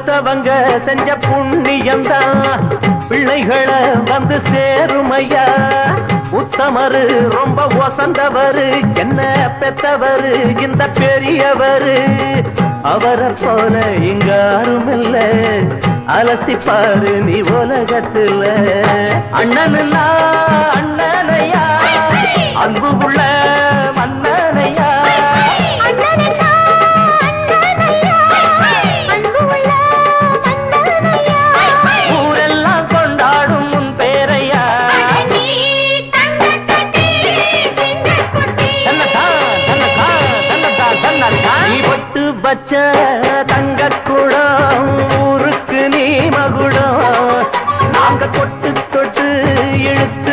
பெத்தவங்க செஞ்ச புண்ணியம்தான் பிள்ளைகளை வந்து சேருமையா. உத்தமரு ரொம்ப ஒசந்தவரு என்ன பெத்தவரு இந்த பெரியவரு. அவரை போல இங்க யாருமில்ல அலசிப்பாரு நீ உலகத்துல. அண்ணனுன்னா அண்ணனையா அன்பு உள்ள மன்னனையா. ஊரெல்லாம் கொண்டாடும் உன் பேரையா. நீ பொட்டு வச்ச தங்க குடம் ஊருக்கு நீ மகுடம். நாங்க தொட்டு தொட்டு இழுத்து